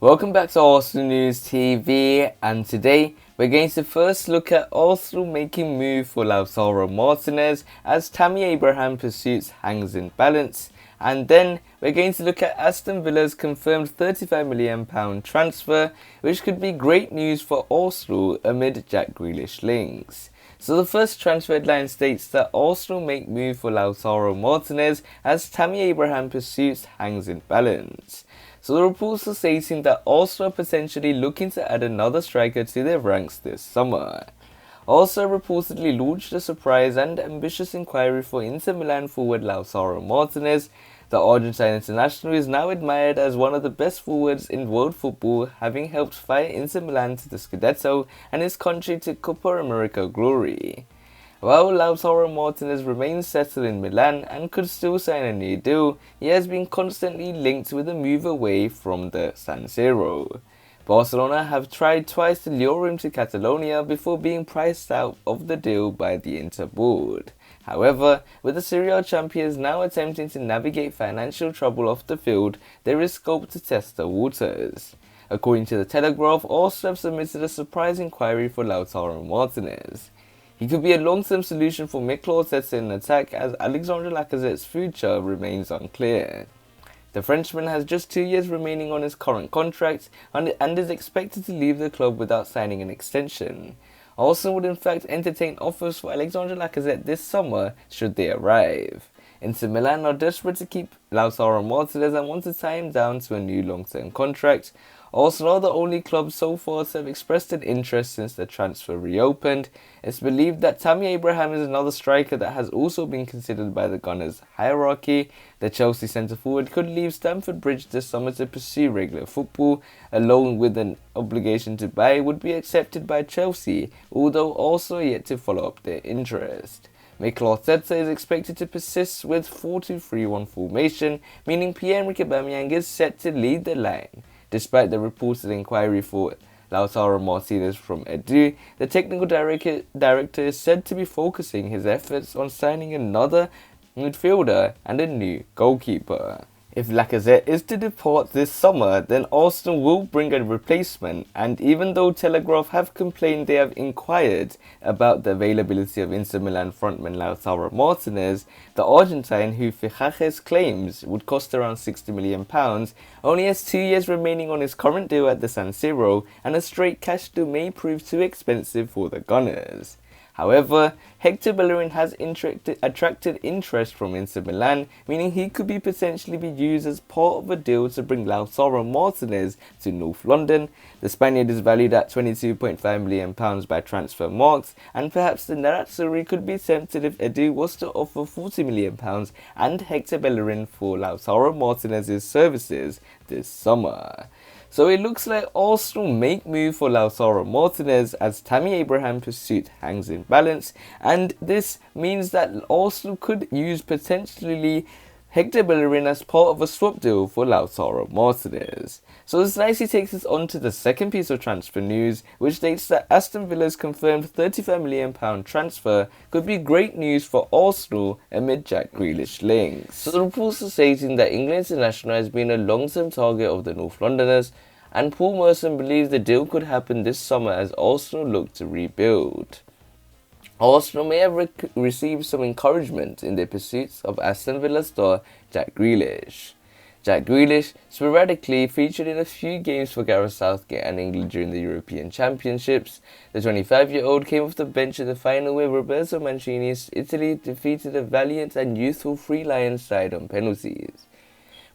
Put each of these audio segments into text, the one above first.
Welcome back to Arsenal News TV, and today we're going to first look at Arsenal making move for Lautaro Martínez as Tammy Abraham pursuits hangs in balance, and then we're going to look at Aston Villa's confirmed £35 million transfer, which could be great news for Arsenal amid Jack Grealish links. So the first transfer headline states that Arsenal make move for Lautaro Martínez as Tammy Abraham pursuits hangs in balance. So the reports are stating that Arsenal are potentially looking to add another striker to their ranks this summer. Arsenal reportedly launched a surprise and ambitious inquiry for Inter Milan forward Lautaro Martínez. The Argentine international is now admired as one of the best forwards in world football, having helped fire Inter Milan to the Scudetto and his country to Copa America glory. While Lautaro Martínez remains settled in Milan and could still sign a new deal, he has been constantly linked with a move away from the San Siro. Barcelona have tried twice to lure him to Catalonia before being priced out of the deal by the Inter board. However, with the Serie A champions now attempting to navigate financial trouble off the field, there is scope to test the waters. According to the Telegraph, Arsenal have submitted a surprise inquiry for Lautaro Martínez. He could be a long-term solution for Mikel Arteta in attack, as Alexandre Lacazette's future remains unclear. The Frenchman has just 2 years remaining on his current contract and is expected to leave the club without signing an extension. Arsenal would in fact entertain offers for Alexandre Lacazette this summer should they arrive. Inter Milan are desperate to keep Lautaro Martínez and want to tie him down to a new long-term contract. Arsenal are the only club so far to have expressed an interest since the transfer reopened. It's believed that Tammy Abraham is another striker that has also been considered by the Gunners' hierarchy. The Chelsea centre-forward could leave Stamford Bridge this summer to pursue regular football. A loan with an obligation to buy would be accepted by Chelsea, although also yet to follow up their interest. Mikel Arteta is expected to persist with 4-2-3-1 formation, meaning Pierre-Emerick Aubameyang is set to lead the line. Despite the reported inquiry for Lautaro Martínez from Edu, the technical director is said to be focusing his efforts on signing another midfielder and a new goalkeeper. If Lacazette is to depart this summer, then Arsenal will bring a replacement, and even though Telegraph have complained they have inquired about the availability of Inter Milan frontman Lautaro Martínez, the Argentine, who Fichajes claims would cost around £60 million, only has 2 years remaining on his current deal at the San Siro, and a straight cash deal may prove too expensive for the Gunners. However, Hector Bellerin has attracted interest from Inter Milan, meaning he could potentially be used as part of a deal to bring Lautaro Martínez to North London. The Spaniard is valued at £22.5 million by transfer marks, and perhaps the Nerazzurri could be tempted if Edu was to offer £40 million and Hector Bellerin for Lautaro Martínez's services this summer. So it looks like Arsenal make move for Lautaro Martínez as Tammy Abraham pursuit hangs in balance, and this means that Arsenal could use potentially Hector Bellerin as part of a swap deal for Lautaro Martínez. So this nicely takes us on to the second piece of transfer news, which states that Aston Villa's confirmed £35 million transfer could be great news for Arsenal amid Jack Grealish links. So the reports are stating that England international has been a long-term target of the North Londoners, and Paul Merson believes the deal could happen this summer as Arsenal look to rebuild. Arsenal may have received some encouragement in their pursuits of Aston Villa star Jack Grealish. Jack Grealish sporadically featured in a few games for Gareth Southgate and England during the European Championships. The 25-year-old came off the bench in the final where Roberto Mancini's Italy defeated a valiant and youthful Three Lions side on penalties.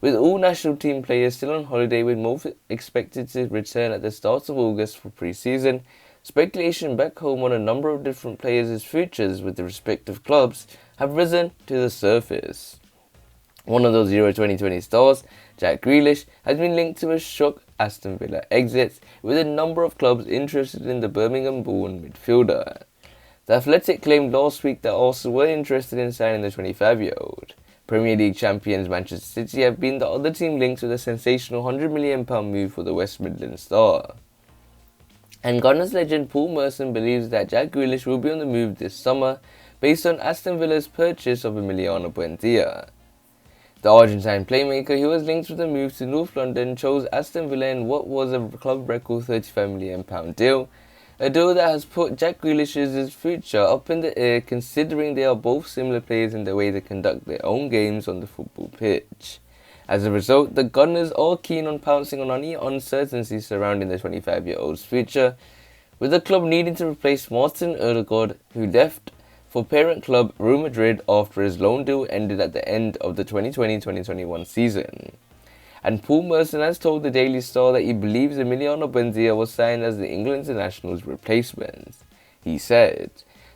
With all national team players still on holiday, with more expected to return at the start of August for pre-season, speculation back home on a number of different players' futures with the respective clubs have risen to the surface. One of those Euro 2020 stars, Jack Grealish, has been linked to a shock Aston Villa exit, with a number of clubs interested in the Birmingham-born midfielder. The Athletic claimed last week that Arsenal were interested in signing the 25-year-old. Premier League champions Manchester City have been the other team linked with a sensational £100 million move for the West Midlands star. And Gunners legend Paul Merson believes that Jack Grealish will be on the move this summer based on Aston Villa's purchase of Emiliano Buendia. The Argentine playmaker, who was linked with a move to North London, chose Aston Villa in what was a club record £35 million deal, a deal that has put Jack Grealish's future up in the air considering they are both similar players in the way they conduct their own games on the football pitch. As a result, the Gunners are keen on pouncing on any uncertainty surrounding the 25-year-old's future, with the club needing to replace Martin Ødegaard, who left for parent club Real Madrid after his loan deal ended at the end of the 2020-2021 season. And Paul Merson has told the Daily Star that he believes Emiliano Buendia was signed as the England international's replacement. He said,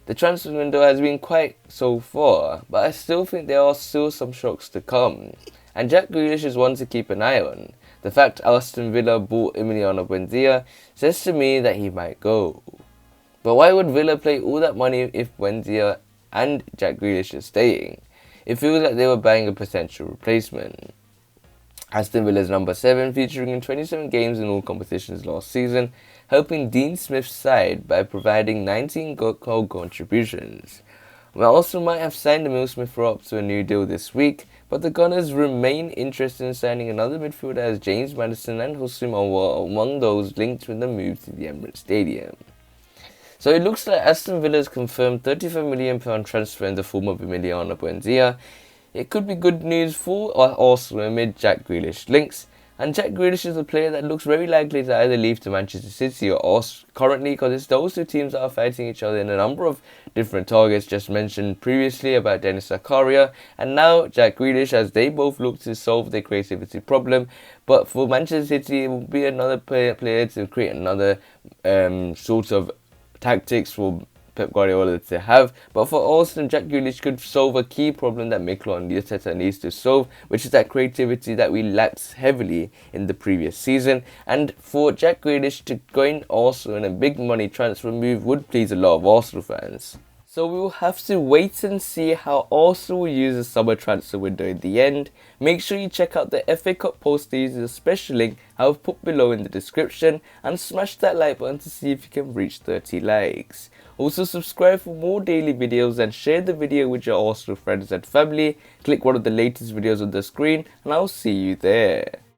"The transfer window has been quiet so far, but I still think there are still some shocks to come. And Jack Grealish is one to keep an eye on. The fact Aston Villa bought Emiliano Buendia says to me that he might go. But why would Villa pay all that money if Buendia and Jack Grealish are staying? It feels like they were buying a potential replacement." Aston Villa's number 7, featuring in 27 games in all competitions last season, helping Dean Smith's side by providing 19 goal contributions. We also might have signed Emil Smith up to a new deal this week, but the Gunners remain interested in signing another midfielder as James Maddison and Houssem were among those linked with the move to the Emirates Stadium. So it looks like Aston Villa's confirmed £35 million transfer in the form of Emiliano Buendia. It could be good news for Arsenal amid Jack Grealish links, and Jack Grealish is a player that looks very likely to either leave to Manchester City or Arsenal currently, because it's those two teams that are fighting each other in a number of different targets just mentioned previously about Dennis Zakaria, and now Jack Grealish, as they both look to solve their creativity problem. But for Manchester City, it will be another player to create another sort of tactics for Pep Guardiola to have, but for Arsenal, Jack Grealish could solve a key problem that Mikel Arteta needs to solve, which is that creativity that we lacked heavily in the previous season. And for Jack Grealish to go in Arsenal in a big money transfer move would please a lot of Arsenal fans. So we will have to wait and see how Arsenal will use the summer transfer window in the end. Make sure you check out the FA Cup poster using the special link I've put below in the description, and smash that like button to see if you can reach 30 likes. Also subscribe for more daily videos and share the video with your Arsenal friends and family. Click one of the latest videos on the screen and I'll see you there.